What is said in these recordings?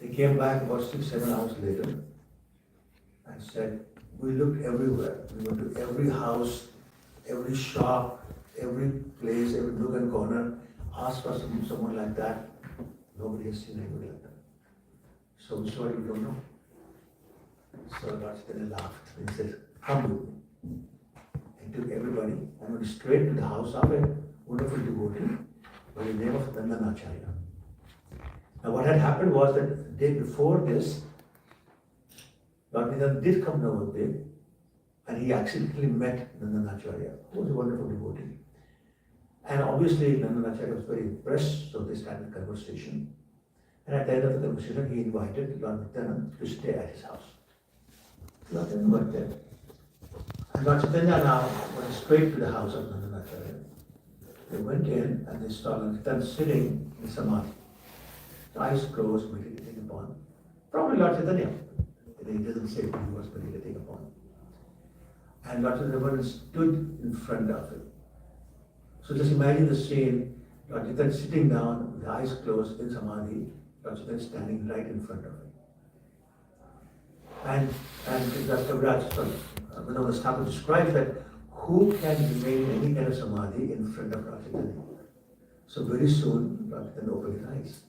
They came back about 6-7 hours later and said, we looked everywhere. We went to every house, every shop, every place, every nook and corner, asked for someone like that. Nobody has seen anybody like that. So I'm sorry, we don't know. So Lord Chaitanya laughed and he said, come with me. He took everybody and went straight to the house of a wonderful devotee by the name of Nityananda. Now what had happened was that the day before this, Lord Nityananda did come to Navadvip and he accidentally met Nityananda, who was a wonderful devotee. And obviously Nityananda was very impressed, so they started a conversation. And at the end of the conversation, he invited Lord Nityananda to stay at his house. Lord Nityananda went there. And Lord Chaitanya now went straight to the house of Nityananda. They went in and they saw Lord Nityananda sitting in samadhi. The eyes closed, meditating upon. Probably Lord Chaitanya. He doesn't say who he was meditating upon. And Lord Chaitanya stood in front of him. So just imagine the scene, Lord Chaitanya sitting down, with the eyes closed in samadhi, Lord Chaitanya standing right in front of him. And Kaviraj Thakur describes that who can remain in any kind of samadhi in front of Lord Chaitanya. So very soon, Lord Chaitanya opened his eyes.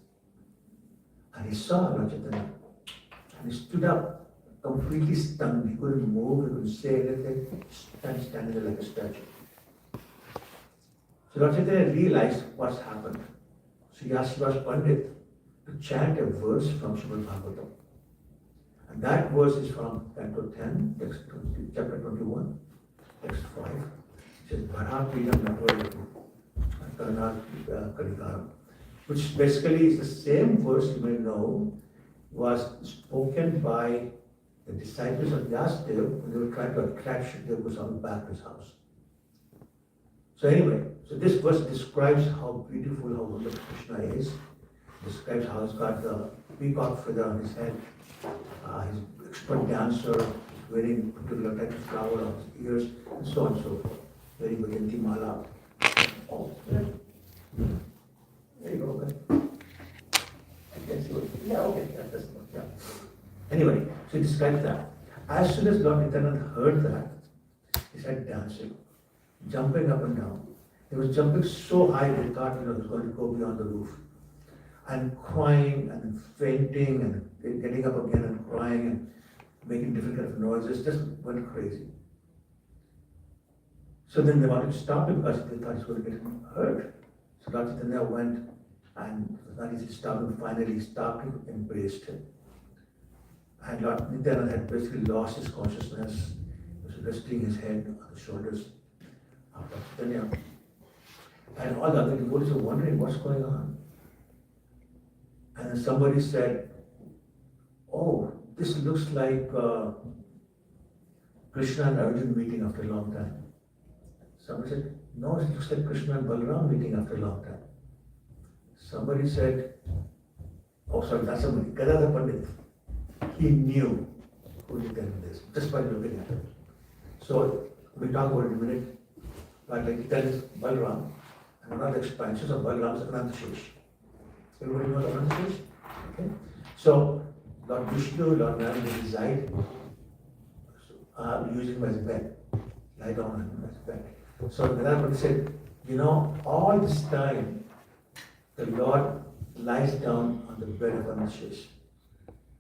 And he saw Lord Chaitanya. And he stood up, completely stunned. He couldn't move, he couldn't say anything, standing there like a statue. So Lord Chaitanya realized what's happened. So he asked Srivas Pandit to chant a verse from Srimad Bhagavatam. And that verse is from Canto 10, text 20, chapter 21, text 5. It says, Bharapidam Natvaratu, Karnat Kalikaram, which basically is the same verse you may know was spoken by the disciples of Vyasadeva when they were trying to attract Shukadeva Goswami back to his house. So anyway, so this verse describes how beautiful, how wonderful Krishna is. Describes how he's got the peacock feather on his head. He's an expert dancer, wearing particular type of flower on his ears, and so on and so forth. Wearing Vajanti Mala. Oh, yeah. There you go, okay. I can see what, yeah, okay, yeah, that's good, yeah. Anyway, so he describes that. As soon as Lord Nityananda heard that, he started dancing, jumping up and down. He was jumping so high they thought he was going to go beyond the roof. And crying and fainting and getting up again and crying and making different kind of noises, just went crazy. So then they wanted to stop him because they thought he was going to get hurt. So Lord Chaitanya went and it was not easy to stop him. Finally he stopped him, embraced him. And Lord Nityananda had basically lost his consciousness. He was resting his head on the shoulders of Lord Chaitanya. And all the other devotees were wondering what's going on. And then somebody said, oh, this looks like Krishna and Arjuna meeting after a long time. Somebody said, no, it looks like Krishna and Balaram meeting after a long time. Somebody said, oh sorry, that's somebody, Gadadhar Pandit. He knew who did this, just by looking at him. So we'll talk about it in a minute. But like that is Balaram, and another expansion of Balaram is Anantashesh. Everybody knows Anantashesh? Okay. So Lord Vishnu, Lord Narayana reside using him as a bed. Lie down on him as a bed. So Gadadhar said, you know, all this time the Lord lies down on the bed of Anantashesh.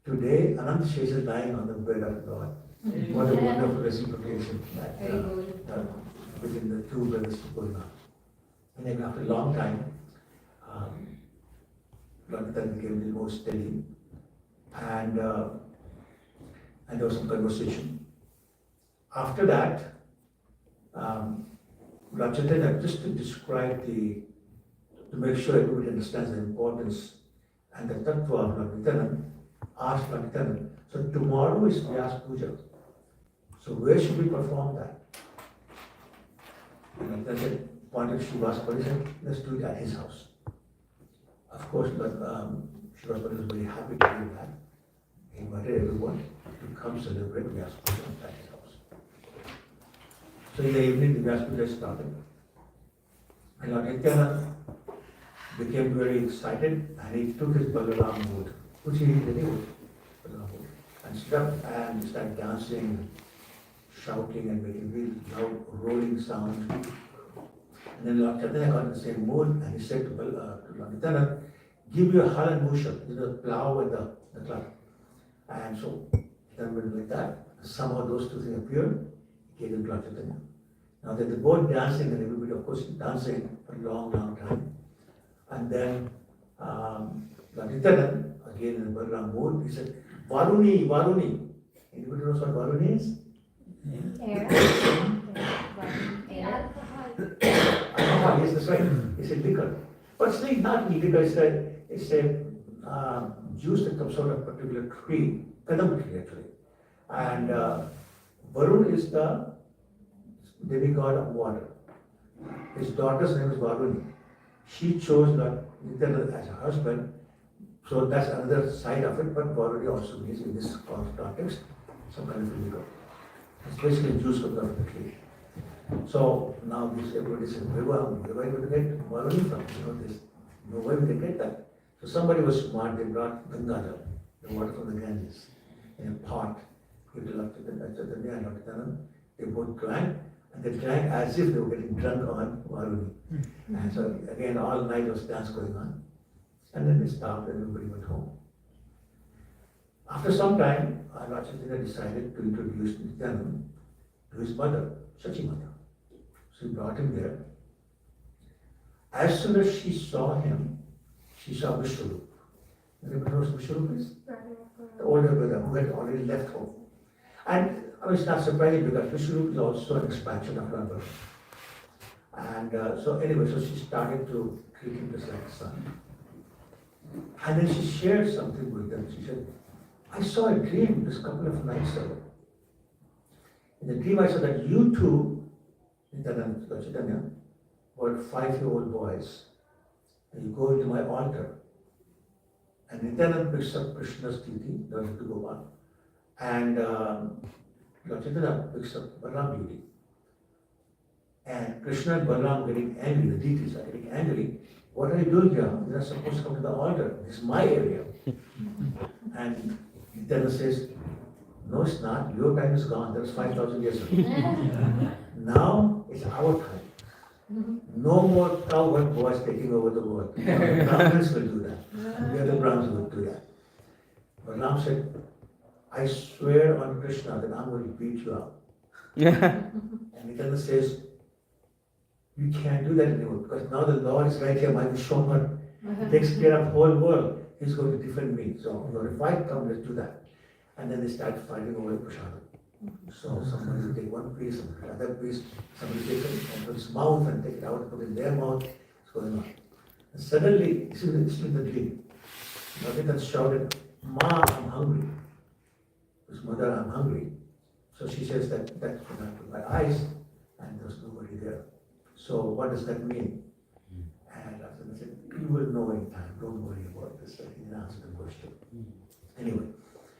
Today Anantashesh is lying on the bed of God. What a wonderful reciprocation that within the two brothers going on. And then after a long time, Lord Nityananda became a little more steady, and there was some conversation. After that, Lord Chaitanya, just to describe to make sure everybody understands the importance and the tattva of Lord Nityananda, asked Lord Nityananda, so tomorrow is Vyas Puja. So where should we perform that? And Nityananda said, pointed to Srivas Pandit and said, let's do it at his house. Of course, Srivas Pandit was very happy to do that. He invited everyone to come celebrate Vyas Puja at his house. So in the evening, the Vyas Puja started. And Lord Nityananda became very excited and he took his Balaram mood. which he did anyway, and stood up and started dancing, shouting and making really loud rolling sound. And then Lord Chaitanya got in the same mood and he said to Lord Nityananda, give me a hal and mushal, the plow and the club. And so then went like that. Somehow those two things appeared, he gave them to Lord Chaitanya. Now they're both dancing and everybody of course dancing for a long, long time. And then Lord Nityananda, again in the Balaram mood, he said, Varuni, Varuni. Anybody knows what Varuni is? Air. Alcohol, yes, that's right. It's a liquor. But it's not liquor, it's a juice that comes out of a particular tree, kadam tree actually. And Varun is the demigod of water. His daughter's name is Varuni. She chose Lord Nityananda as a husband, so that's another side of it, but Varuni also means in this context some kind of liquor. It's basically juice comes out of the tree. So now this everybody says, where are we going to get Varuni from? There's no way we can get that. So somebody was smart, they brought Ganga, the water from the Ganges, in a pot. Give it to Lord Chaitanya and Lord Nityananda. They both drank, and they drank as if they were getting drunk on Varuni. And so again, all night was dance going on. And then they stopped and everybody went home. After some time, Lord Chaitanya decided to introduce Nityananda to his mother, Shachimata. So he brought him there. As soon as she saw him, she saw Vishwarup. Anybody knows who Vishwarup is? The older brother who had already left home. And it's not surprising because Vishwarup is also an expansion of her brother. And so she started to treat him just like a son. And then she shared something with them. She said, I saw a dream this couple of nights ago. In the dream I saw that you two, Nityananda, Chaitanya, were 5-year-old boys. And you go into my altar. And Nityananda picks up Krishna's deity, Lord Gopal. And Lord Chaitanya picks up Balaram deity. And Krishna and Balaram getting angry, the deities are getting angry. What are you doing here? You're not supposed to come to the altar. This is my area. And Nityananda says, no, it's not. Your time is gone. That was 5,000 years ago. Now it's our time. No more cowherd boys taking over the world. The Brahmins will do that. The other Brahmins will do that. But Ram said, I swear on Krishna that I'm going to beat you up. And Nityananda says, you can't do that anymore because now the Lord is right here, my Vishwamar. He takes care of the whole world. He's going to defend me. So if I come, let's do that. And then they start fighting over Prashadam. So somebody will take one piece, another piece, somebody takes it and put his mouth and take it out, put it in their mouth. It's going on. And suddenly, this is in the dream. Nityananda shouted, Ma, I'm hungry. His mother, I'm hungry. So she says that's from my eyes, and there's nobody there. So what does that mean? And after I said, you will know in time, don't worry about this. He didn't answer the question. Anyway,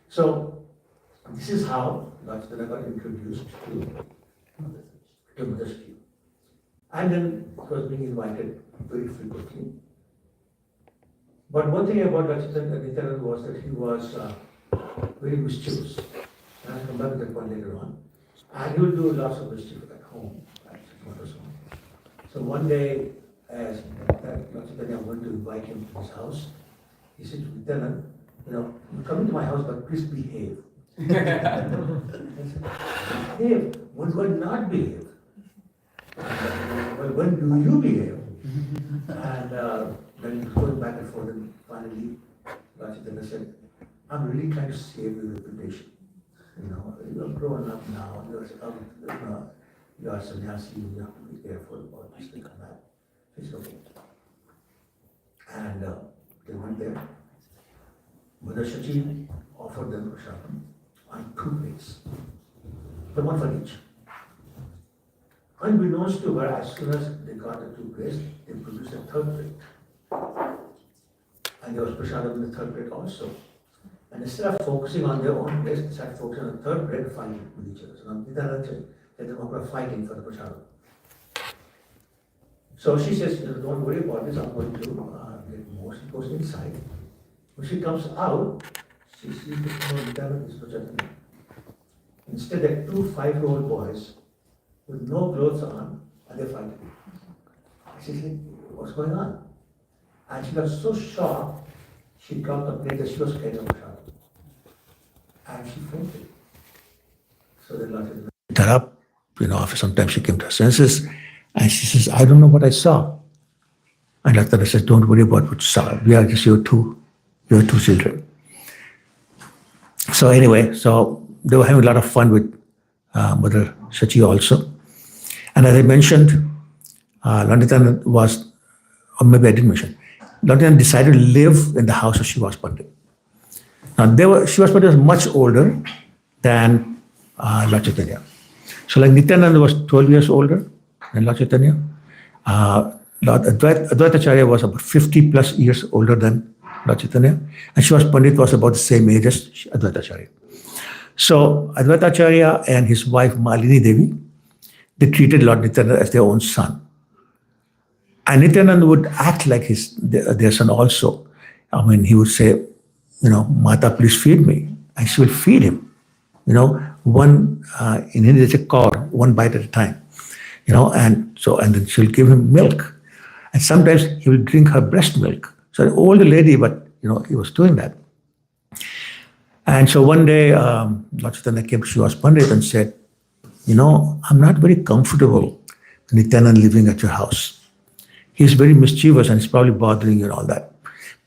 so this is how Lord Chaitanya got introduced to Mother's And then he was being invited very frequently. But one thing about Lord Chaitanya Nityananda was that he was very mischievous. And I'll come back to that point later on. And he would do lots of mischief at home, at his mother's home. So one day, as Lord Chaitanya wanted to invite him to his house, he said to Nityananda, you come into my house, but please behave. I said, behave? When do I not behave? Well, when do you behave? And then he was going back and forth, and finally, Lord Chaitanya said, I'm really trying to save your reputation. You're grown up now, you are sannyasi, you have to be careful about this thing and that. He said, okay. And they went there. Mother Shachi offered them prashadam on 2 plates, the one for each. Unbeknownst to her, as soon as they got the 2 plates, they produced a 3rd plate. And there was prashadam in the 3rd plate also. And instead of focusing on their own place, they started focusing on the 3rd plate, fighting with each other. So Nityananda said they were fighting for the prashadam. So she says, don't worry about this, I'm going to get more. She goes inside. When she comes out, she sees Nityananda is Chaitanya. Instead, there are two 5-year-old boys with no clothes on, and they're fighting. She said, what's going on? And she got so shocked, she dropped the plate that she was scared of the child. And she fainted. So they locked her up. After some time she came to her senses, and she says, I don't know what I saw. And Nityananda says, don't worry about what you saw. We are just your two children. So anyway, so they were having a lot of fun with Mother Shachi also. And as I mentioned, Lord Nityananda was, or maybe I didn't mention, Lord Nityananda decided to live in the house of Srivas Pandit. Now, Srivas Pandit was much older than Lord Chaitanya. So like Nityananda was 12 years older than Lord Chaitanya. Lord Advaita Acharya was about 50 plus years older than Lord Chaitanya. And Srivas Pandit was about the same age as Advaita Acharya. So Advaita Acharya and his wife Malini Devi, they treated Lord Nityananda as their own son. And Nityananda would act like their son also. I mean, he would say, Mata, please feed me. And she will feed him. One, in Hindi, they say kaur, one bite at a time. And then she'll give him milk. And sometimes he will drink her breast milk. So an older lady, but, he was doing that. And so one day, Lord Chaitanya came to Srivas Pandit and said, I'm not very comfortable with Nityananda living at your house. He's very mischievous and he's probably bothering you and all that.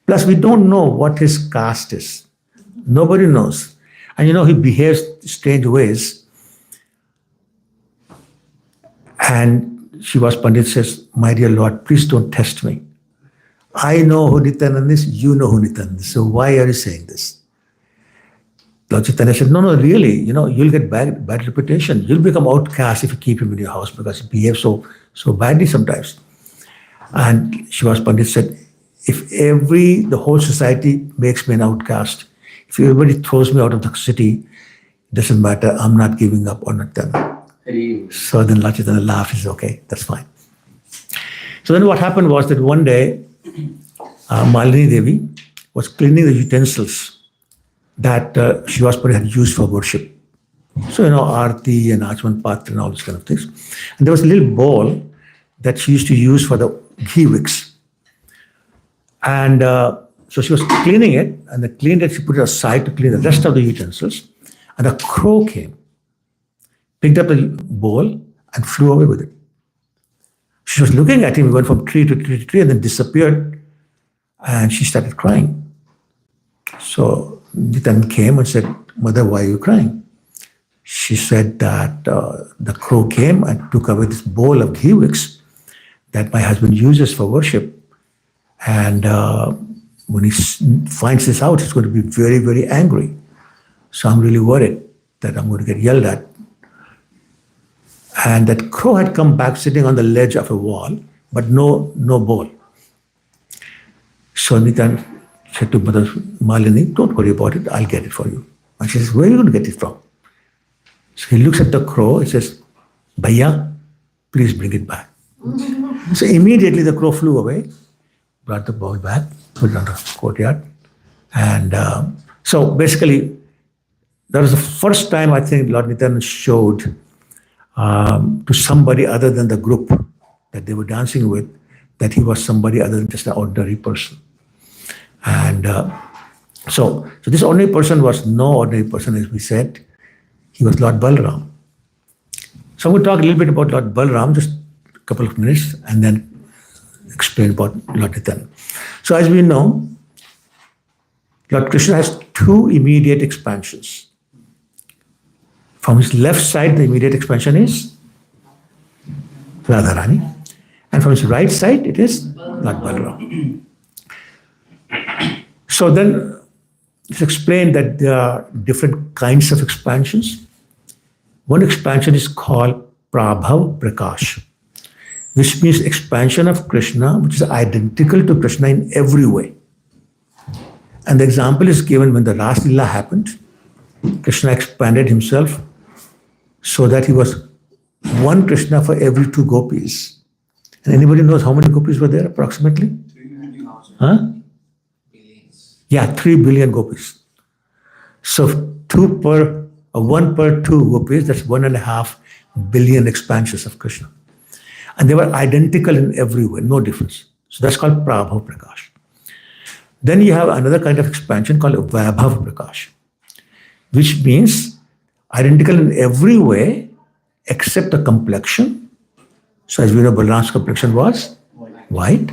Plus, we don't know what his caste is. Nobody knows. And he behaves strange ways. And Srivas Pandit says, my dear Lord, please don't test me. I know who Nityananda is, you know who Nityananda is. So why are you saying this? Lord Chaitanya said, no, really, you'll get bad reputation. You'll become outcast if you keep him in your house because he behaves so badly sometimes. And Srivas Pandit said, if the whole society makes me an outcast, if everybody throws me out of the city, it doesn't matter, I'm not giving up on Nityananda. So then Lord Chaitanya laughed, he said, okay, that's fine. So then what happened was that one day, Malini Devi was cleaning the utensils that Srivas Pandit had used for worship. So, Aarti and Achman Patra and all those kind of things. And there was a little bowl that she used to use for the ghee wicks. And so she was cleaning it, and the cleaned it, she put it aside to clean the rest of the utensils. And a crow came, picked up the bowl, and flew away with it. She was looking at him, he went from tree to tree to tree, and then disappeared. And she started crying. So Nityananda came and said, Mother, why are you crying? She said that the crow came and took away this bowl of ghee wicks that my husband uses for worship. And when he finds this out, he's going to be very, very angry. So I'm really worried that I'm going to get yelled at. And that crow had come back sitting on the ledge of a wall, but no bowl. So Nityananda said to Mother Malini, don't worry about it, I'll get it for you. And she says, where are you going to get it from? So he looks at the crow, he says, Bhaiya, please bring it back. So immediately the crow flew away, brought the bowl back, put it on the courtyard. And so basically, that was the first time I think Lord Nityananda showed to somebody other than the group that they were dancing with, that he was somebody other than just an ordinary person. And so this ordinary person was no ordinary person, as we said. He was Lord Balaram. So I'm going to talk a little bit about Lord Balaram, just a couple of minutes, and then explain about Lord Nityananda. So as we know, Lord Krishna has two immediate expansions. From his left side, the immediate expansion is Radharani. And from his right side, it is Lord Balaram. So then it's explained that there are different kinds of expansions. One expansion is called Prabhav Prakash, which means expansion of Krishna, which is identical to Krishna in every way. And the example is given when the Ras Leela happened. Krishna expanded himself so that he was one Krishna for every two gopis. And anybody knows how many gopis were there approximately? 390,000. Huh? Billions. Yeah, 3 billion gopis. So one per two gopis, that's 1.5 billion expansions of Krishna. And they were identical in every way, no difference. So that's called Prabhav Prakash. Then you have another kind of expansion called Vaibhav Prakash, which means identical in every way except the complexion. So as we know, Balaram's complexion was white,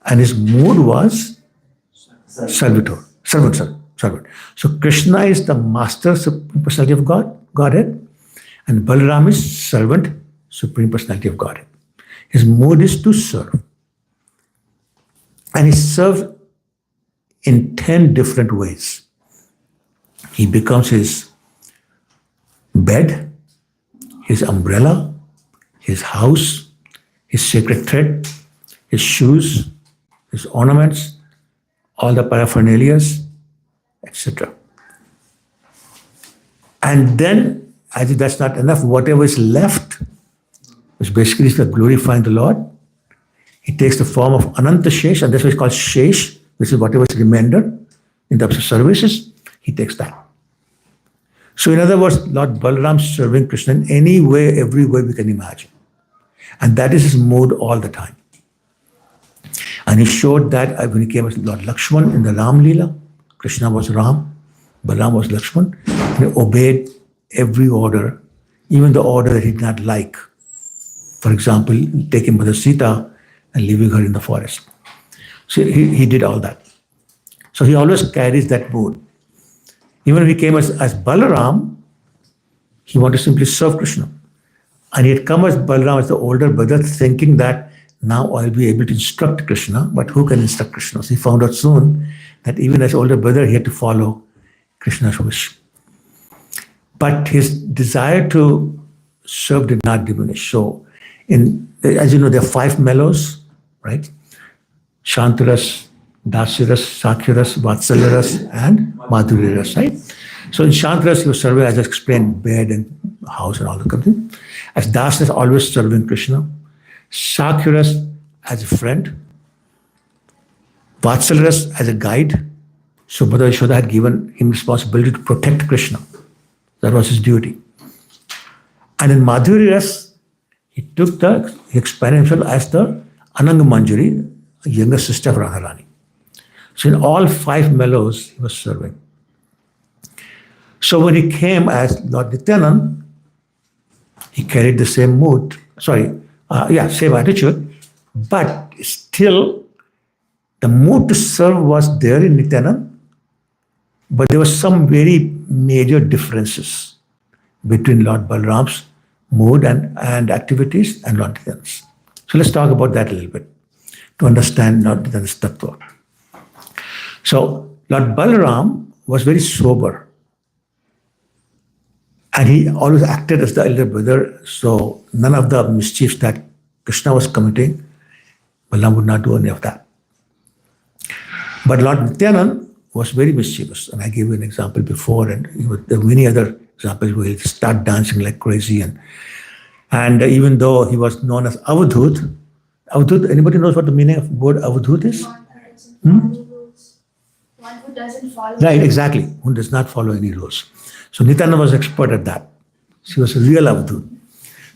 and his mood was servant. So Krishna is the master supreme personality of Godhead, and Balaram is servant supreme personality of Godhead. His mood is to serve. And he serves in 10 different ways. He becomes his bed, his umbrella, his house, his sacred thread, his shoes, his ornaments, all the paraphernalias, etc. And then, as if that's not enough, whatever is left, which basically is the glorifying the Lord, he takes the form of Ananta Shesh, and that's why it's called Shesh, which is whatever is remainder in terms of services, he takes that. So in other words, Lord Balaram serving Krishna in any way, every way we can imagine. And that is his mood all the time. And he showed that when he came as Lord Lakshman in the Ram Leela. Krishna was Ram, Balaram was Lakshman. He obeyed every order, even the order that he did not like. For example, taking Mother Sita and leaving her in the forest. So he did all that. So he always carries that mood. Even when he came as Balaram, he wanted to simply serve Krishna. And he had come as Balaram as the older brother, thinking that now I'll be able to instruct Krishna, but who can instruct Krishna? So he found out soon that even as older brother, he had to follow Krishna's wish. But his desire to serve did not diminish. So, as you know, there are 5 mellows, right? Shantaras, Dasiras, Sakyaras, Vatsalyaras, and Madhuriras, right? So in Shantaras, he was serving, as I explained, bed and house and all the kind of thing. As Dasas, always serving Krishna. Sakyaras as a friend. Vatsalyaras as a guide. So Mother Yashoda had given him responsibility to protect Krishna. That was his duty. And in Madhuriras, he expanded himself as the Ananga Manjari, younger sister of Radharani. So in all 5 mellows, he was serving. So when he came as Lord Nityananda, he carried the same mood, same attitude, but still the mood to serve was there in Nityananda, but there were some very major differences between Lord Balaram's mood and activities and Lord Nityananda's. So let's talk about that a little bit to understand Lord Nityananda's tattva. So Lord Balaram was very sober. And he always acted as the elder brother, so none of the mischiefs that Krishna was committing, Balaram would not do any of that. But Lord Nityananda was very mischievous, and I gave you an example before, and there are many other examples where he'll start dancing like crazy. And even though he was known as Avadhut, anybody knows what the meaning of the word Avadhut is? One who doesn't follow. Right, exactly, who does not follow any rules. So Nityananda was expert at that. She was a real Avadhut.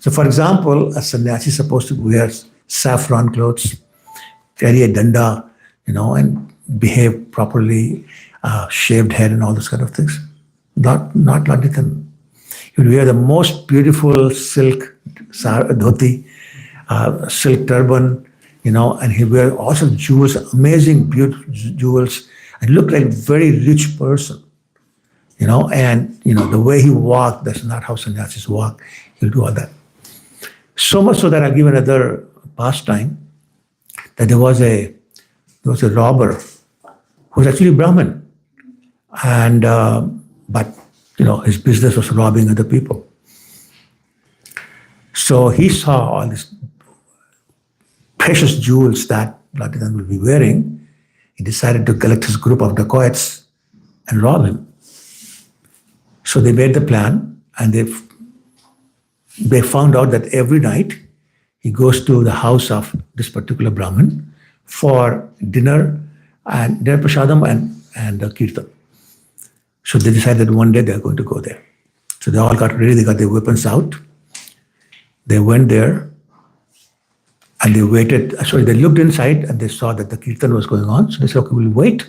So for example, a sannyasi is supposed to wear saffron clothes, carry a danda, and behave properly, shaved head and all those kind of things. Not Nityananda. He would wear the most beautiful silk dhoti, silk turban, and he would wear also jewels, amazing beautiful jewels, and looked like a very rich person. The way he walked, that's not how sannyasis walk. He'll do all that. So much so that I'll give another pastime, that there was a robber who was actually Brahmin. And, but his business was robbing other people. So he saw all these precious jewels that Lord Nityananda would be wearing. He decided to collect his group of dacoits and rob him. So they made the plan, and they found out that every night he goes to the house of this particular Brahmin for dinner prasadam and Kirtan. So they decided one day they're going to go there. So they all got ready, they got their weapons out. They went there and they waited. Sorry, they looked inside and they saw that the Kirtan was going on. So they said, okay, we'll wait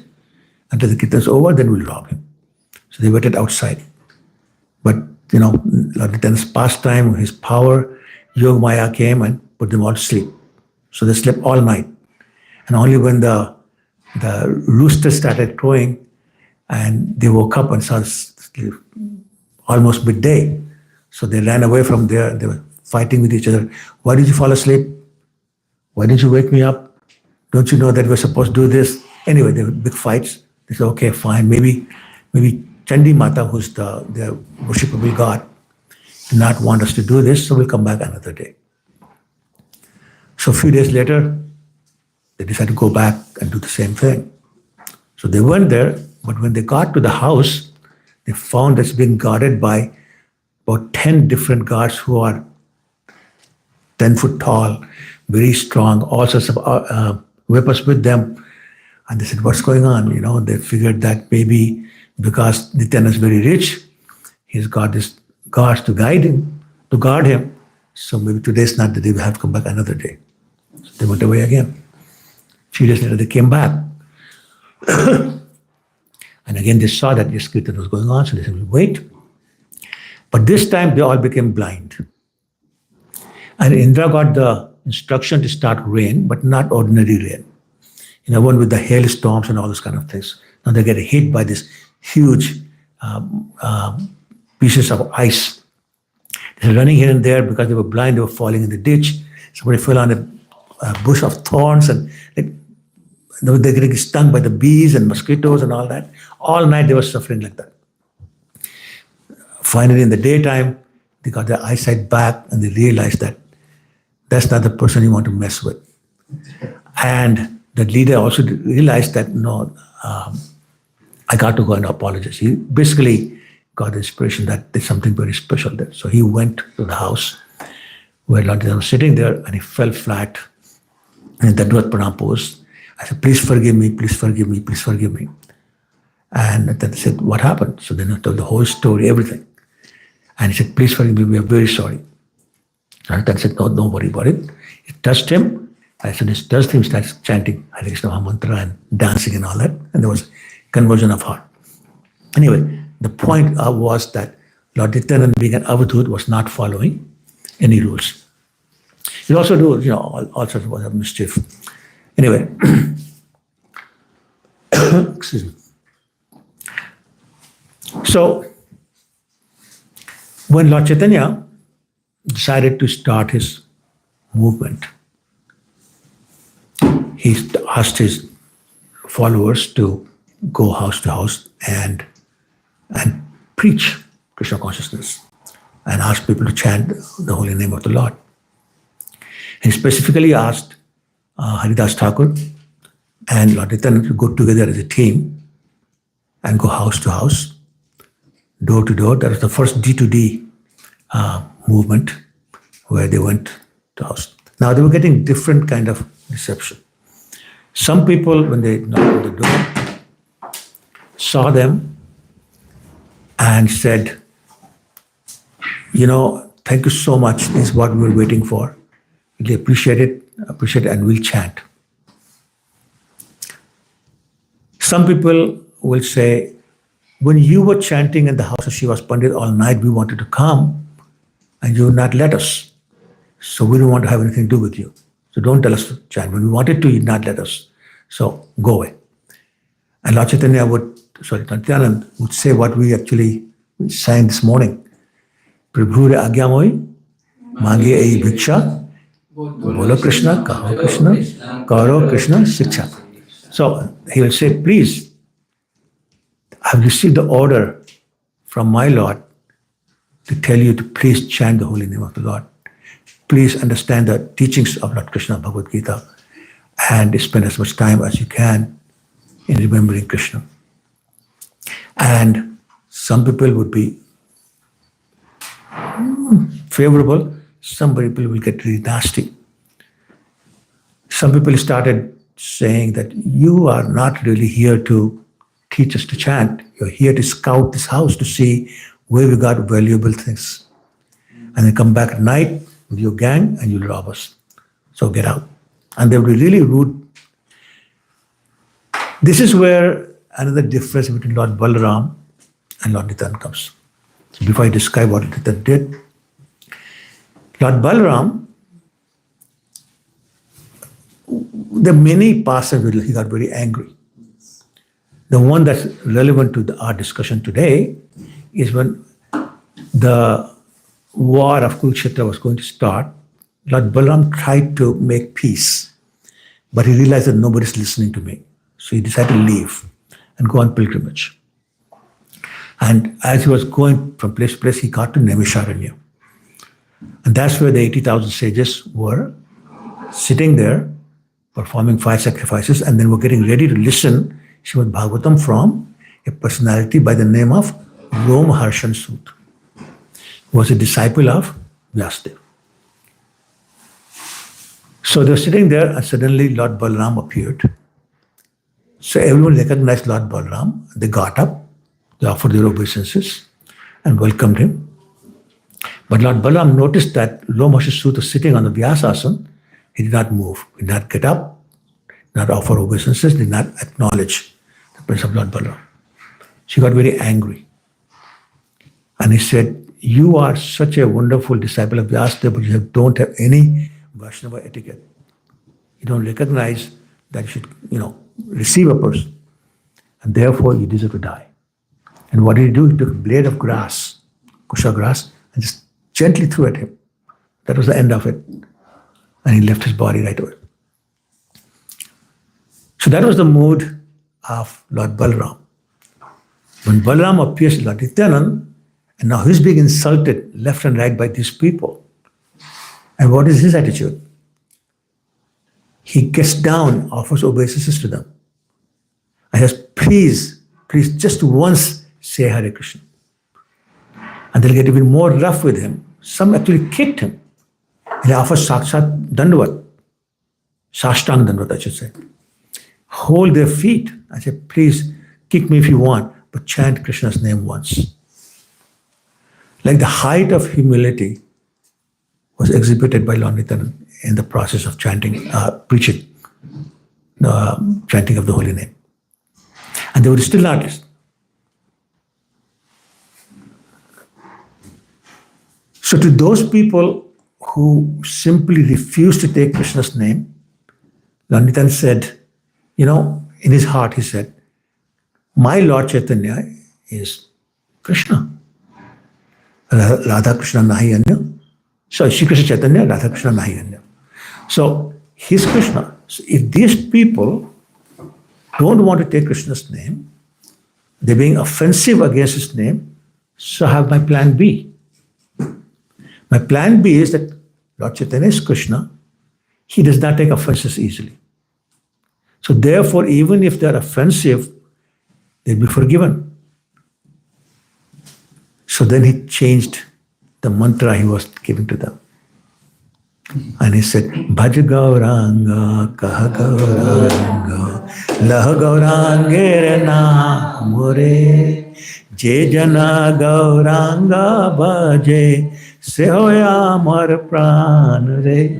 until the Kirtan's over, then we'll rob him. So they waited outside. But, Lord Nityananda's pastime, his power, Yog Maya came and put them all to sleep. So they slept all night. And only when the rooster started crowing and they woke up and saw almost midday. So they ran away from there. They were fighting with each other. Why did you fall asleep? Why didn't you wake me up? Don't you know that we're supposed to do this? Anyway, there were big fights. They said, okay, fine. Maybe Chandi Mata, who's their worshipable god, did not want us to do this, so we'll come back another day. So a few days later, they decided to go back and do the same thing. So they went there, but when they got to the house, they found it's being guarded by about 10 different guards who are 10 foot tall, very strong, all sorts of weapons with them. And they said, what's going on? They figured that maybe because Nityananda is very rich, he's got these guards to guard him. So maybe today's not the day, we have to come back another day. So they went away again. A few days later, they came back. And again, they saw that this Kirtan was going on, so they said, we'll wait. But this time, they all became blind. And Indra got the instruction to start rain, but not ordinary rain. One with the hailstorms and all those kind of things. Now they get hit by this huge pieces of ice. They were running here and there because they were blind, they were falling in the ditch. Somebody fell on a bush of thorns and they're getting stung by the bees and mosquitoes and all that. All night they were suffering like that. Finally, in the daytime, they got their eyesight back and they realized that that's not the person you want to mess with. And the leader also realized that, I got to go and apologize. He basically got the inspiration that there's something very special there. So he went to the house where Lord Nityananda was sitting there and he fell flat in the Dandvat Pranam pose. I said, please forgive me, please forgive me, please forgive me. And then they said, what happened? So then I told the whole story, everything. And he said, please forgive me, we are very sorry. And then I said, no, don't worry about it. It touched him. As soon as it touched him, he started chanting Hare Krishna Mahamantra and dancing and all that. And there was conversion of heart. Anyway, the point was that Lord Nityananda, being an Avadhut, was not following any rules. He also do, all sorts of mischief. Anyway, excuse me. So, when Lord Chaitanya decided to start his movement, he asked his followers to go house to house and preach Krishna consciousness and ask people to chant the holy name of the Lord. He specifically asked Haridas Thakur and Lord Nityananda to go together as a team and go house to house, door to door. That was the first D2D movement where they went to house. Now they were getting different kind of reception. Some people, when they knocked on the door, saw them and said, thank you so much. This is what we were waiting for. Really appreciate it, and we'll chant. Some people will say, when you were chanting in the house of Shiva's Pandit all night, we wanted to come and you would not let us. So we don't want to have anything to do with you. So don't tell us to chant. When we wanted to, you'd not let us. So go away. And Lord Chaitanya Nityananda would say what we actually sang this morning. Prabhu re agya moi, mange ei bhiksha, bolo Krishna, karo Krishna shiksha. So he will say, please, I've received the order from my Lord to tell you to please chant the holy name of the Lord. Please understand the teachings of Lord Krishna Bhagavad Gita and spend as much time as you can in remembering Krishna. And some people would be favorable, some people will get really nasty. Some people started saying that you are not really here to teach us to chant. You're here to scout this house to see where we got valuable things. And then come back at night with your gang and you'll rob us. So get out. And they will be really rude. This is where another difference between Lord Balaram and Lord Nityananda comes. So before I describe what Nityananda did, Lord Balaram, the many passages where he got very angry. The one that's relevant to our discussion today is when the war of Kurukshetra was going to start. Lord Balaram tried to make peace, but he realized that nobody's listening to me. So he decided to leave and go on pilgrimage. And as he was going from place to place, he got to Naimisharanya. And that's where the 80,000 sages were sitting there, performing 5 sacrifices, and then were getting ready to listen Srimad Bhagavatam from a personality by the name of Romharshan Sut, who was a disciple of Vyasadeva. So they were sitting there, and suddenly Lord Balaram appeared. So everyone recognized Lord Balaram. They got up, they offered their obeisances, and welcomed him. But Lord Balaram noticed that Romharshan Sut was sitting on the Vyasasana. He did not move, he did not get up, did not offer obeisances, did not acknowledge the presence of Lord Balaram. She got very angry. And he said, you are such a wonderful disciple of Vyasadeva, but you don't have any Vaishnava etiquette. You don't recognize that you should, receive a person. And therefore you deserve to die. And what did he do? He took a blade of grass, kusha grass, and just gently threw at him. That was the end of it. And he left his body right away. So that was the mood of Lord Balaram. When Balaram appears to Lord Nityananda, and now he's being insulted left and right by these people. And what is his attitude? He gets down, offers obeisances to them. And says, please, just once say Hare Krishna. And they'll get even more rough with him. Some actually kicked him. He offers Sakshat Dandavat. Sashtang Dandavat, I should say. Hold their feet and say, please kick me if you want, but chant Krishna's name once. Like the height of humility was exhibited by Lord Nityananda in the process of chanting, preaching, the chanting of the holy name. And they were still not listening. So to those people who simply refused to take Krishna's name, Lord Nityananda said, in his heart he said, my Lord Chaitanya is Krishna. Radha Krishna nahi anya. So Shri Krishna Chaitanya, Radha Krishna nahi anya. So he's Krishna. So if these people don't want to take Krishna's name, they're being offensive against his name, so I have my plan B. My plan B is that Lord Chaitanya is Krishna. He does not take offenses easily. So therefore, even if they're offensive, they'll be forgiven. So then he changed the mantra he was giving to them. And he said, Bhaj Gauranga, Kaha Gauranga, Lah Gaurangere Namore, Je Jana Gauranga Bhaje, Se hoya amar pran re.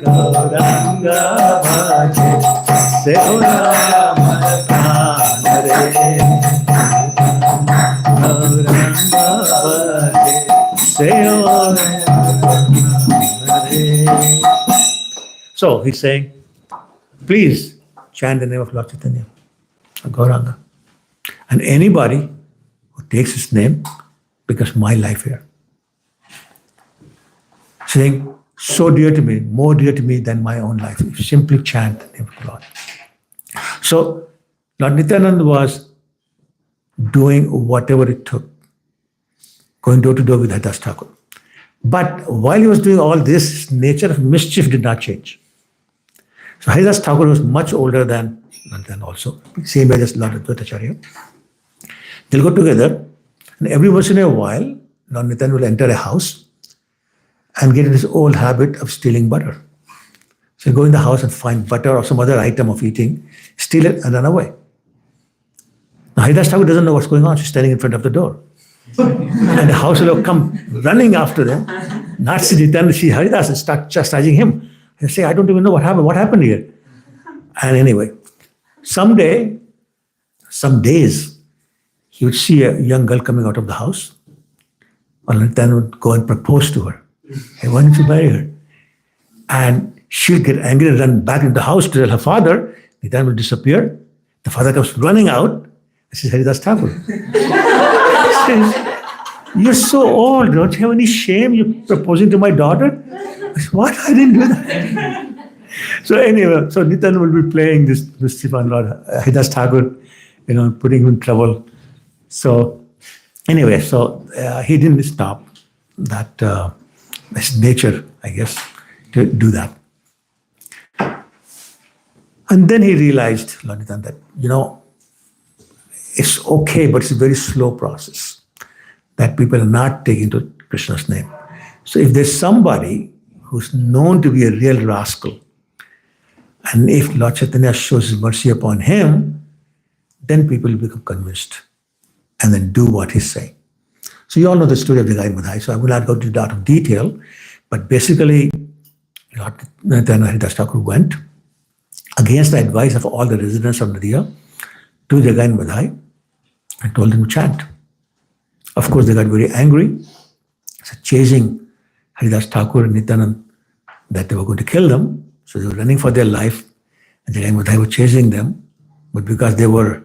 Gauranga bhaje, se hoya amar pran re. So he's saying, please chant the name of Lord Chaitanya, Gauranga. And anybody who takes his name becomes my life here. Saying, so dear to me, more dear to me than my own life. You simply chant the name of the Lord. So Lord Nityananda was doing whatever it took, going door to door with Haridas Thakur. But while he was doing all this, nature of mischief did not change. So Haridas Thakur was much older than and then also, same way as Lord Advaitacharya. They'll go together, and every once in a while, Lord Nityananda will enter a house and get in his old habit of stealing butter. So he'll go in the house and find butter or some other item of eating, steal it, and run away. Now, Haridas Thakur doesn't know what's going on. She's standing in front of the door. And the house will come running after them, not see Nityananda, see Haridas, and start chastising him. And say, I don't even know what happened. What happened here? And anyway, some days, he would see a young girl coming out of the house, and Nityananda would go and propose to her. Hey, why don't you marry her? And she'll get angry and run back into the house to tell her father. Nityananda will disappear. The father comes running out. This is Haridas Thakur. He says, you're so old. Don't you have any shame? You're proposing to my daughter? I said, what? I didn't do that. So anyway, so Nityananda will be playing this mischief on Lord Haridas Thakur, putting him in trouble. So anyway, he didn't stop that. It's nature, I guess, to do that. And then he realized, Lord Nityananda, that, it's okay, but it's a very slow process that people are not taking to Krishna's name. So if there's somebody who's known to be a real rascal, and if Lord Chaitanya shows his mercy upon him, then people will become convinced and then do what he's saying. So you all know the story of the guy in Madhai, so I will not go into that of detail, but basically, Lord Nityananda Haridas Thakur went against the advice of all the residents of Nadia to the guy in Madhai and told them to chant. Of course, they got very angry, so chasing Haridas Thakur and Nityananda, that they were going to kill them. So they were running for their life, and the guy in Madhai was chasing them. But because they were,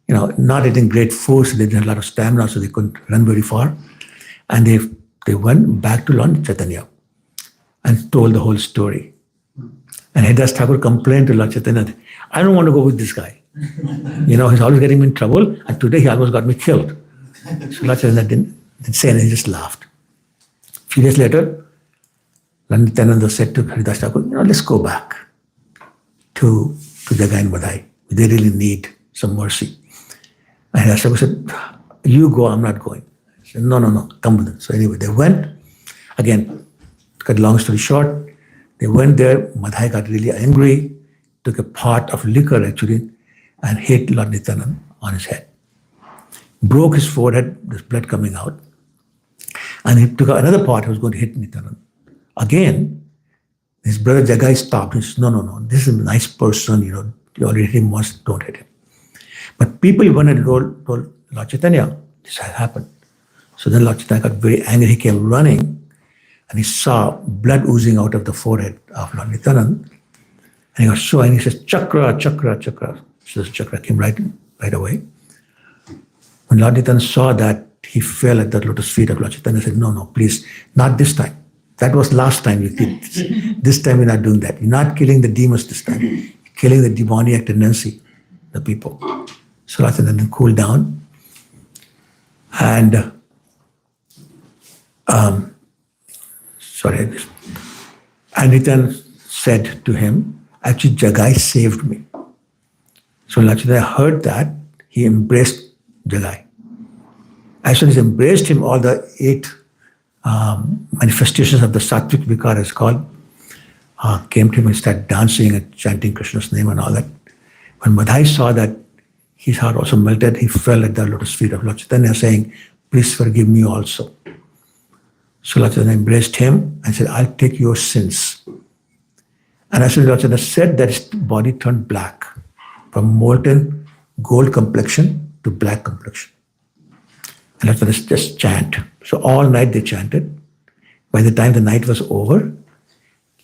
not eating great food, so they didn't have a lot of stamina, so they couldn't run very far. And they went back to Lord Chaitanya and told the whole story. And Haridas Thakur complained to Lord Chaitanya, I don't want to go with this guy. He's always getting me in trouble, and today he almost got me killed. So Lord Chaitanya didn't say anything, he just laughed. A few days later, Lord Nityananda said to Haridas Thakur, let's go back to the guy in Madhai. They really need some mercy. And Haridas Thakur said, you go, I'm not going. I said, no, come with them. So anyway, they went. Again, cut long story short, they went there. Madhai got really angry, took a pot of liquor actually, and hit Lord Nityananda on his head. Broke his forehead, there's blood coming out. And he took another pot, he was going to hit Nityananda. Again, his brother Jagai stopped. He said, no, this is a nice person, you already hit him once, don't hit him. But people went and told Lord Chaitanya, this has happened. So then Lord Chaitanya got very angry, he came running, and he saw blood oozing out of the forehead of Lord Nityananda. And he got so angry, he says, chakra. So the chakra came right away. When Lord Nityananda saw that, he fell at the lotus feet of Lord Chaitanya and said, no, please, not this time. That was last time you did this. This time you're not doing that. You're not killing the demons this time. You're killing the demoniac tendency, the people. So Lord Chaitanya cooled down. And and Nityananda said to him, actually Jagai saved me. So Lord Chaitanya heard that, he embraced Jagai. As soon as he embraced him, all the 8 manifestations of the Sattvic Vikara, is called, came to him and started dancing and chanting Krishna's name and all that. When Madhai saw that, his heart also melted. He fell at the lotus feet of Lord Chaitanya saying, please forgive me also. So Lord Chaitanya embraced him and said, I'll take your sins. And as soon as Lord Chaitanya said that, his body turned black, from molten gold complexion to black complexion. And Lord Chaitanya just chant. So all night they chanted. By the time the night was over,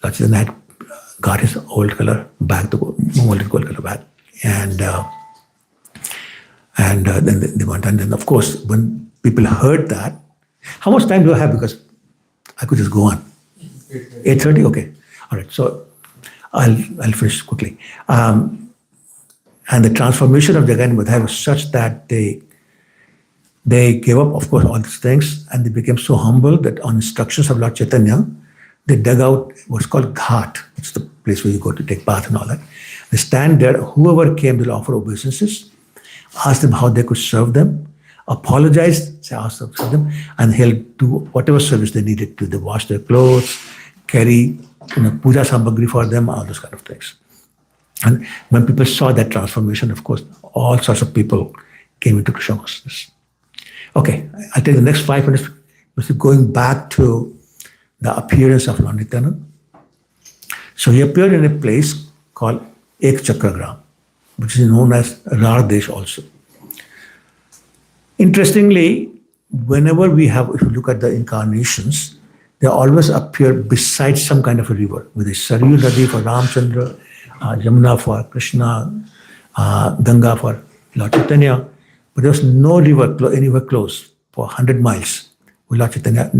Lord Chaitanya had got his old color back, the molten gold color back. And then they went. And then, of course, when people heard that, how much time do I have? Because I could just go on. 8:30? Okay. All right. So I'll finish quickly. And the transformation of Jagai and Madhai was such that they gave up, of course, all these things, and they became so humble that on instructions of Lord Chaitanya, They dug out what's called ghat. It's the place where you go to take bath and all that. They stand there. Whoever came, they'll offer obeisances, ask them how they could serve them, apologize, say ask them, serve them, and he'll do whatever service they needed to. They wash their clothes, carry puja samagri for them, all those kind of things. And when people saw that transformation, of course, all sorts of people came into Krishna consciousness. Okay, I'll take the next 5 minutes, going back to the appearance of Lord Nityananda. So he appeared in a place called Ek Chakragram, which is known as Rardesh also. Interestingly, whenever if you look at the incarnations, they always appear beside some kind of a river, with a Saryu Nadi for Ramchandra, Yamuna for Krishna, Ganga for Lord Chaitanya, but there was no river anywhere close for 100 miles. Lord Chaitanya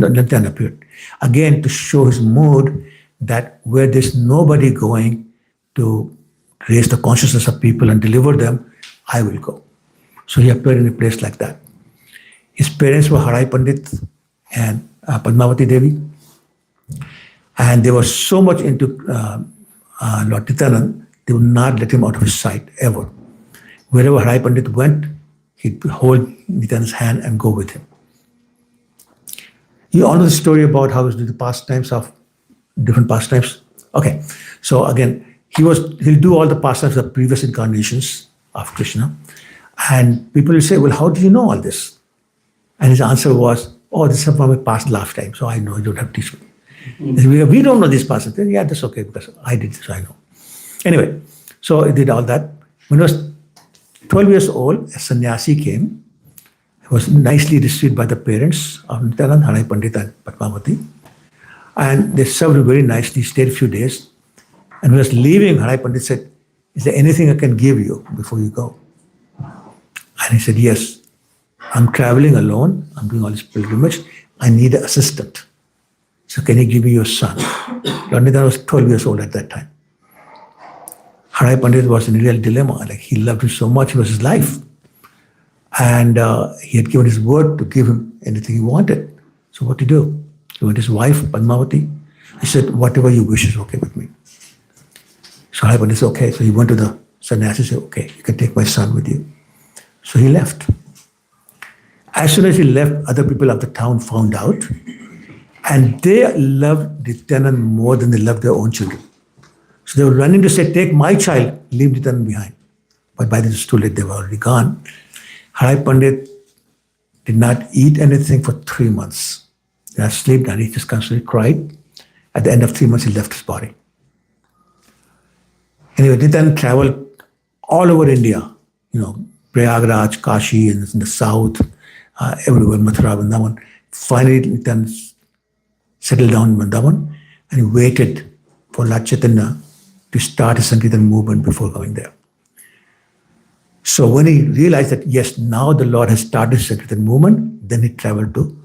appeared. Again, to show his mood that where there's nobody going to raise the consciousness of people and deliver them, I will go. So he appeared in a place like that. His parents were Harai Pandit and Padmavati Devi. And they were so much into Lord Nityananda, they would not let him out of his sight ever. Wherever Harai Pandit went, he'd hold Nityananda's hand and go with him. You all know the story about how he was the pastimes of different pastimes. Okay, so again, he'll do all the pastimes of the previous incarnations of Krishna. And people will say, well, how do you know all this? And his answer was, oh, this is from my past lifetime, so I know, you don't have to teach me. We don't know this pastimes. Yeah, that's okay, because I did this, I know. Anyway, so he did all that. When he was 12 years old, a sannyasi came. He was nicely received by the parents of Nityananda, Harai Pandit and Padmavati. And they served him very nicely, stayed a few days. And when he was leaving, Harai Pandit said, is there anything I can give you before you go? And he said, yes, I'm traveling alone. I'm doing all this pilgrimage. I need an assistant. So can you give me your son? Lord Nityananda was 12 years old at that time. Harai Pandit was in a real dilemma. Like, he loved him so much, it was his life. And he had given his word to give him anything he wanted. So what to do? He went to his wife, Padmavati. He said, whatever you wish is okay with me. So Harai Pandit said, okay. So he went to the sannyasi and said, okay, you can take my son with you. So he left. As soon as he left, other people of the town found out. And they loved Nityananda more than they loved their own children. So they were running to say, take my child, leave Nityananda behind. But by then it's too late, they were already gone. Harai Pandit did not eat anything for 3 months. He had slept and he just constantly cried. At the end of 3 months, he left his body. Anyway, Nityananda traveled all over India, Prayagraj, Kashi, in the south, everywhere, Mathura, Vrindavan. Finally, Nityananda settled down in Vrindavan and he waited for Lord Chaitanya to start his Sankirtan movement before going there. So when he realized that, yes, now the Lord has started his Sankirtan movement, then he traveled to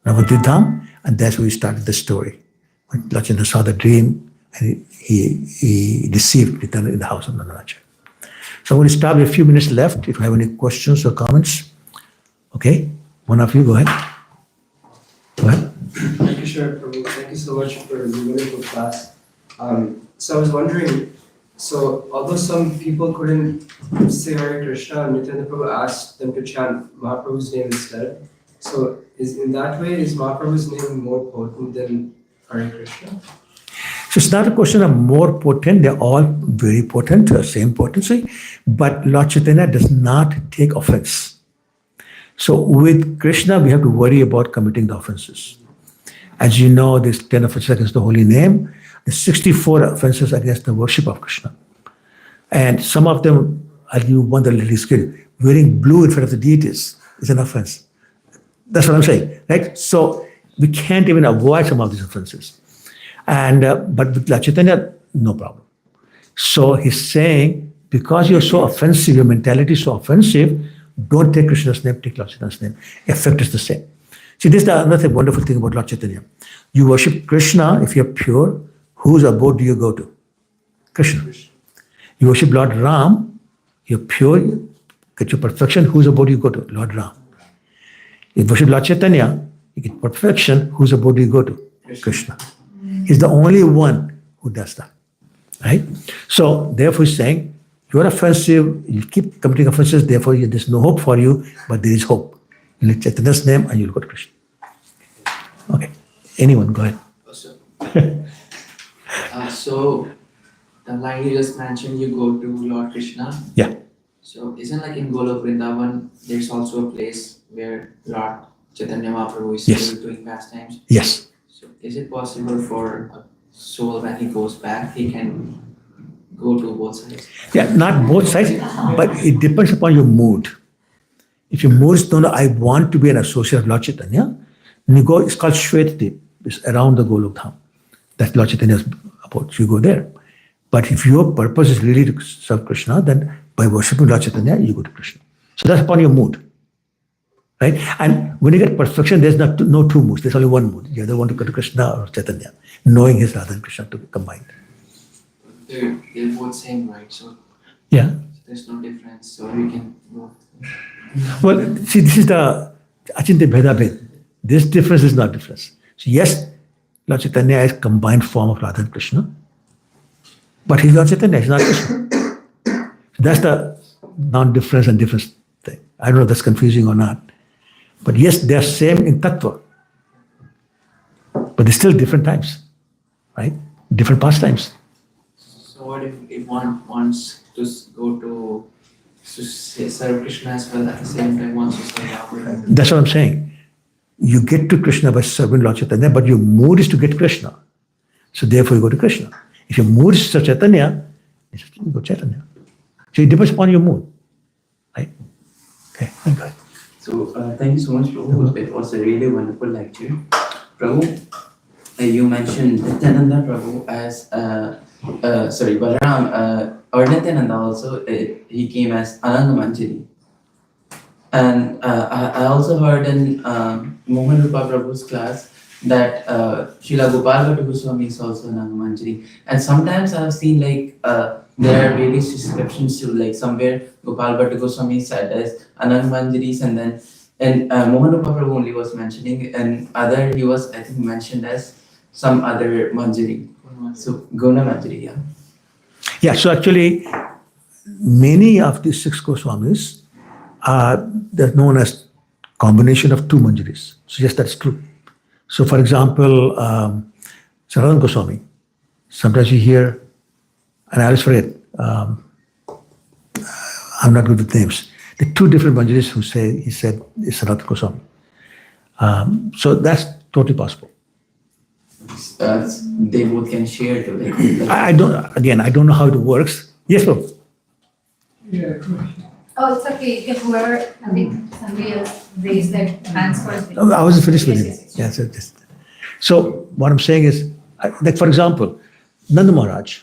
Navadvip Dham, and that's where he started the story. When Lord Chaitanya saw the dream, and he received Nityananda in the house of Nandanacharya. So I'm going to stop. A few minutes left. If you have any questions or comments, okay, one of you, go ahead. Go ahead. Thank you, sure, Prabhu. Thank you so much for the wonderful class. So I was wondering, so although some people couldn't say Hare Krishna, Nityananda Prabhu asked them to chant Mahaprabhu's name instead. So in that way, is Mahaprabhu's name more potent than Hare Krishna? So it's not a question of more potent. They're all very potent, same potency. But Lord Chaitanya does not take offense. So with Krishna, we have to worry about committing the offenses. As you know, there's 10 offenses against the holy name. There's 64 offenses against the worship of Krishna. And some of them, I'll give you one that little skill. Wearing blue in front of the deities is an offense. That's what I'm saying, right? So we can't even avoid some of these offenses. And but with Lord Chaitanya, no problem. So he's saying, because you're so offensive, your mentality is so offensive, don't take Krishna's name, take Lord Chaitanya's name. Effect is the same. See, this is another wonderful thing about Lord Chaitanya. You worship Krishna if you're pure. Whose abode do you go to? Krishna. You worship Lord Ram, you're pure, you get your perfection. Whose abode do you go to? Lord Ram. You worship Lord Chaitanya, you get perfection. Whose abode do you go to? Krishna. He's the only one who does that. Right? So therefore he's saying, you're offensive, you keep committing offenses, therefore there's no hope for you, but there is hope. You let Chaitanya's name and you'll go to Krishna. Okay. Anyone, go ahead. So the line you just mentioned, you go to Lord Krishna. Yeah. So isn't like in Golok Vrindavan, there's also a place where Lord Chaitanya Mahaprabhu is Yes. still doing pastimes. Yes. So is it possible for a soul when he goes back, he can go to both sides? Yeah, not both sides, but it depends upon your mood. If your mood is, no, I want to be an associate of Lord Chaitanya, then you go, it's called Shvetadip, it's around the Golok Dham. That's Lord Chaitanya's approach, you go there. But if your purpose is really to serve Krishna, then by worshipping Lord Chaitanya, you go to Krishna. So that's upon your mood. Right? And when you get perfection, there's no two moods, there's only one mood. You either want to go to Krishna or Chaitanya, knowing his Radha and Krishna to be combined. They're both same, right? So Yeah. there's no difference. So we can go. Well, see, this is the Achinte Bheda Bhed. This difference is not difference. So yes, Lord Chaitanya is combined form of Radha and Krishna, but he's Lord Chaitanya, he's not Krishna. So that's the non-difference and difference thing. I don't know if that's confusing or not. But yes, they are same in tattva, but they're still different times, right? Different pastimes. So what if one wants to go to serve Krishna as well at the same time wants to serve Rama? That's what I'm saying. You get to Krishna by serving Lord Chaitanya, but your mood is to get Krishna. So therefore you go to Krishna. If your mood is to Chaitanya, you go to Chaitanya. So it depends upon your mood. Right? Okay, go ahead. So thank you so much, Prabhu. It was a really wonderful lecture. Prabhu, you mentioned Nityananda Prabhu as Balaram or Nityananda also. He came as Ananga Manjari. And I also heard in Mohan Rupa Prabhu's class that Srila Gopal Bhatta Goswami is also Ananga Manjari. And sometimes I've seen like there are various descriptions to like somewhere Gopal Bhatta Goswami said as Anang Manjaris, and then Mohan Rupa Prabhu only was mentioning, and other he was I think mentioned as some other Manjari. So Guna Manjari, yeah. Yeah, so actually, many of these six Goswamis they're known as combination of two Manjaris. So yes, that's true. So for example, Sanatana Goswami, sometimes you hear, and I always forget, I'm not good with names. The two different Manjaris who say, he said, is Sanatana Goswami. So that's totally possible. They both can share to like I don't know how it works. Yes, Prabhu. Oh, it's okay. If whoever, I think somebody else raised their hands first. Oh, I wasn't finished with Yes, him. yes, Yeah, so what I'm saying is, like for example, Nanda Maharaj,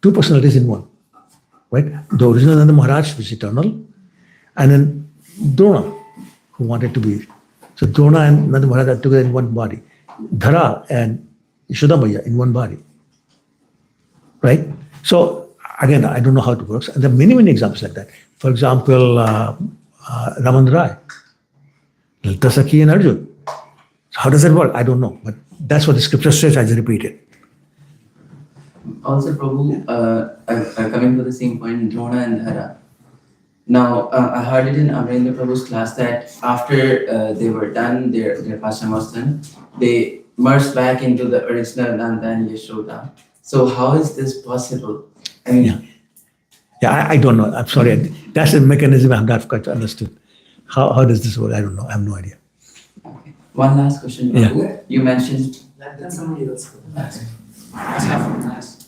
two personalities in one, right? The original Nanda Maharaj, which is eternal, and then Drona, who wanted to be. So Drona and Nanda Maharaj are together in one body. Dhara and Yashodamaya in one body, right? So again, I don't know how it works. And there are many, many examples like that. For example, Raman Rai, Lalita Sakhi and Arjun. So how does that work? I don't know. But that's what the scripture says, I repeat it. Also, Prabhu, coming to the same point, Drona and Dhara. Now, I heard it in Amarendra Prabhu's class that after they were done, their pastime was done, they merged back into the original Nanda and Yashoda. So how is this possible? I mean, Yeah, I don't know. I'm sorry. That's a mechanism I have not quite understood. How does this work? I don't know. I have no idea. okay. One last question, Prabhu. You mentioned Let somebody else go. Let's have a class.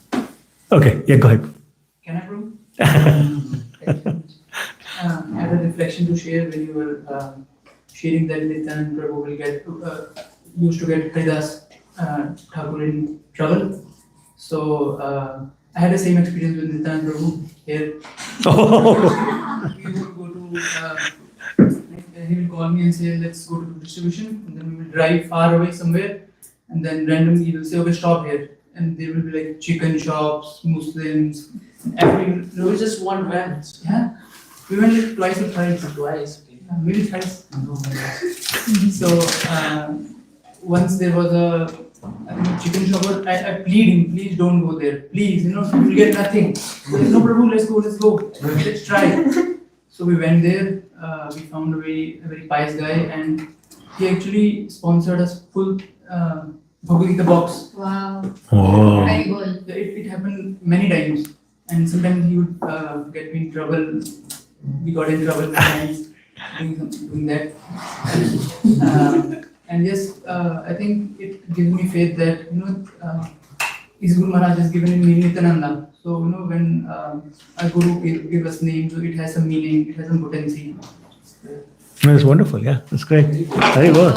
Okay, yeah, go ahead. Can I prove? I had a reflection to share when you were sharing that Nityananda Prabhu will get used to get Haridas Thakur in trouble. So I had the same experience with Nityananda Prabhu here. Oh. We would go to he will call me and say, let's go to distribution, and then we will drive far away somewhere, and then randomly he will say, okay, stop here. And there will be like chicken shops, Muslims, It was just one van. yeah. We went like twice or thrice. Twice. Okay. Maybe thrice. So once there was a chicken shop. I plead him, please don't go there. Please, you'll get nothing. So, no, Prabhu, let's go. Let's try. So we went there. We found a very pious guy, and he actually sponsored us full Bhagavad Gita box. Wow. Oh. Very cool. It happened many times, and sometimes he would get me in trouble. We got in trouble many times doing that. And yes, I think it gives me faith that his Guru Maharaj has given in me Nityananda. So when a Guru give us name, so it has some meaning, it has some potency. That's wonderful. Yeah, that's great. Very good.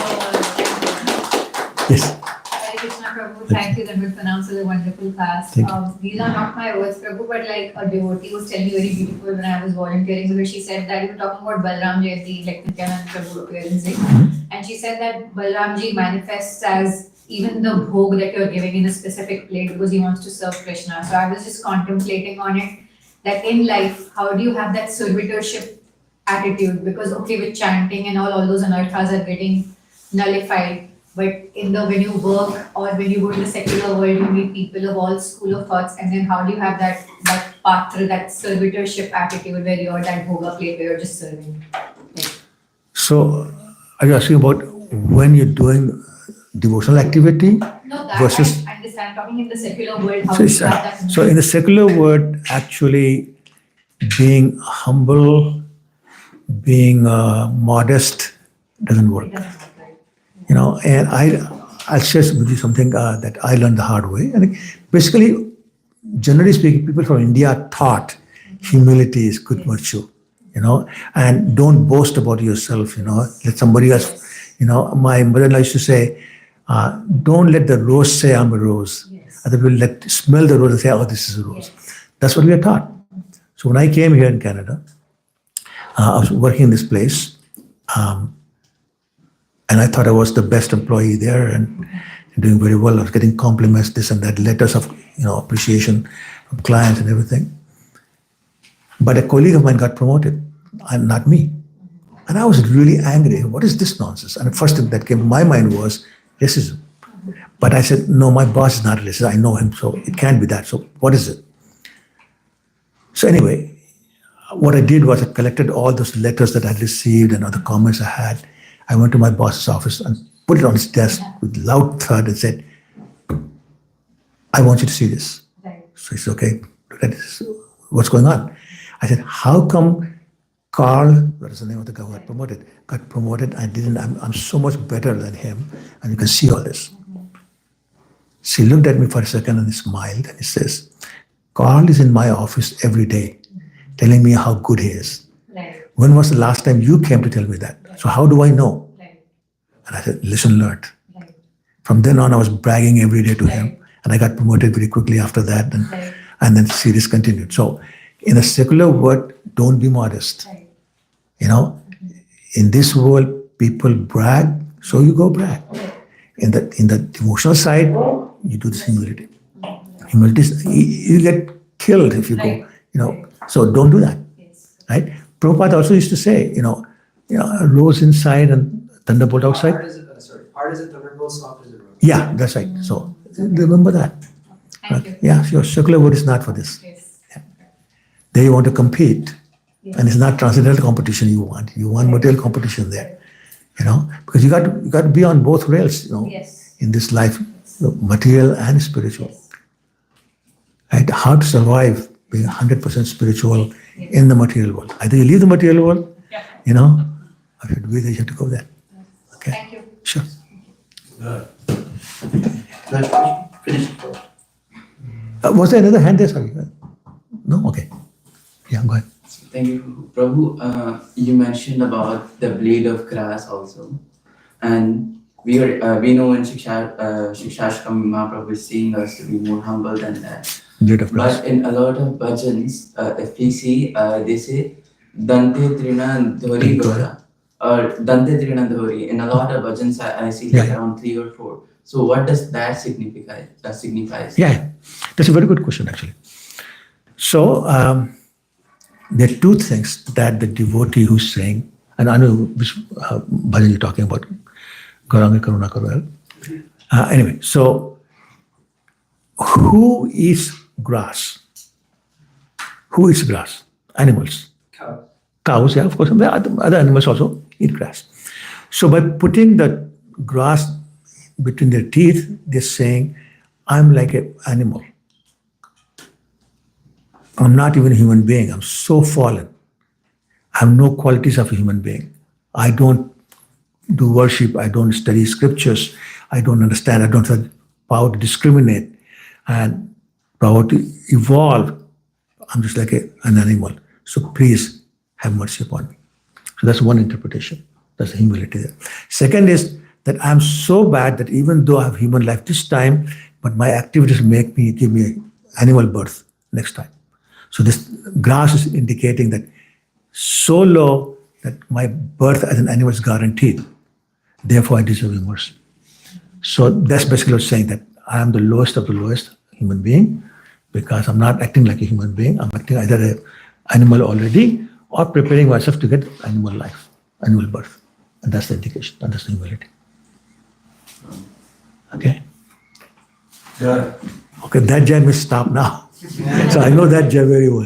Yes. Hare Krishna Prabhu, thank you. That was pronounced as a wonderful class. Thank you. These are not my words, Prabhu, but like a devotee was telling me very beautiful when I was volunteering because she said that you were talking about Balram Jayanti, like Nityananda Prabhu appearance day. And she said that Balramji manifests as even the bhog that you're giving in a specific plate because he wants to serve Krishna. So I was just contemplating on it that in life, how do you have that servitorship attitude? Because okay, with chanting and all those anarthas are getting nullified. But when you work or when you go to the secular world, you meet people of all school of thoughts, and then how do you have that patra, that servitorship attitude where you're that bhoga plate where you're just serving? So, are you asking about when you're doing devotional activity? No, that Versus- I understand. Talking in the secular world, how So, do you it's, have that? so in the secular world, actually being humble, being modest doesn't work. It doesn't work, right? And I'll share with you something that I learned the hard way. And basically, generally speaking, people from India are taught humility is good virtue, and don't boast about yourself, let somebody else, my mother-in-law used to say, don't let the rose say I'm a rose. Yes. Other people smell the rose and say, oh, this is a rose. That's what we are taught. So when I came here in Canada, I was working in this place, and I thought I was the best employee there and doing very well. I was getting compliments, this and that, letters of appreciation from clients and everything. But a colleague of mine got promoted, and not me. And I was really angry. What is this nonsense? And the first thing that came to my mind was racism. But I said, no, my boss is not racist. I know him, so it can't be that. So what is it? So anyway, what I did was I collected all those letters that I received and other comments I had. I went to my boss's office and put it on his desk with loud thud and said, I want you to see this. Right. So he said, okay, what's going on? I said, how come Carl, what is the name of the guy who got promoted? I'm so much better than him, and you can see all this. So he looked at me for a second and he smiled and he says, Carl is in my office every day telling me how good he is. Right. When was the last time you came to tell me that? So how do I know? Right. And I said, listen, learn. Right. From then on, I was bragging every day to him, and I got promoted very quickly after that, Right. and then series continued. So in a secular world, don't be modest. Right. In this world, people brag, so you go brag. In the devotional side, you do this humility. Humility, you get killed if you Right. go, so don't do that, Yes. right? Prabhupada also used to say, a rose inside and thunderbolt outside. Hard as a thunderbolt, soft as a rose. Yeah, that's right. So remember that. Thank you. Yeah, your secular world is not for this. Yes. There you want to compete, Yes. and it's not transcendental competition you want. You want material competition there, because you got to be on both rails, Yes. in this life, material and spiritual. Yes. Right? How to survive being 100% spiritual Yes. in the material world. Either you leave the material world, Yeah. or if you do that, you have to go there. Okay. Thank you. Sure. Finish. Was there another hand there? Sorry. No? Okay. Yeah, go ahead. Thank you, Prabhu. You mentioned about the blade of grass also, and we know in Shikshashram Mahaprabhu is seeing us to be more humble than that. Blade of grass. But in a lot of bhajans, if we see, they say Dante Trina Dhori Gora or Dante Trina Dhori. In a lot of bhajans, I see like Yeah. around 3 or 4. So what does that signify? Signifies? Yeah, that's a very good question, actually. So, there are two things that the devotee who's saying, and I know which bhajan you're talking about, Gauranga Karuna Karo. Anyway, so who eats grass? Who eats grass? Animals. Cow. Cows, yeah, of course. And the other animals also eat grass. So by putting the grass between their teeth, they're saying, I'm like an animal. I'm not even a human being. I'm so fallen. I have no qualities of a human being. I don't do worship. I don't study scriptures. I don't understand. I don't have power to discriminate and power to evolve. I'm just like an animal. So please have mercy upon me. So that's one interpretation. That's the humility there. Second is that I'm so bad that even though I have human life this time, but my activities give me animal birth next time. So this grass is indicating that so low that my birth as an animal is guaranteed. Therefore, I deserve your mercy. So that's basically saying that I am the lowest of the lowest human being because I'm not acting like a human being. I'm acting either an animal already or preparing myself to get animal life, animal birth. And that's the indication, and that's the humility. Okay? Yeah. Okay, that jai may stop now. So I know that jai very well.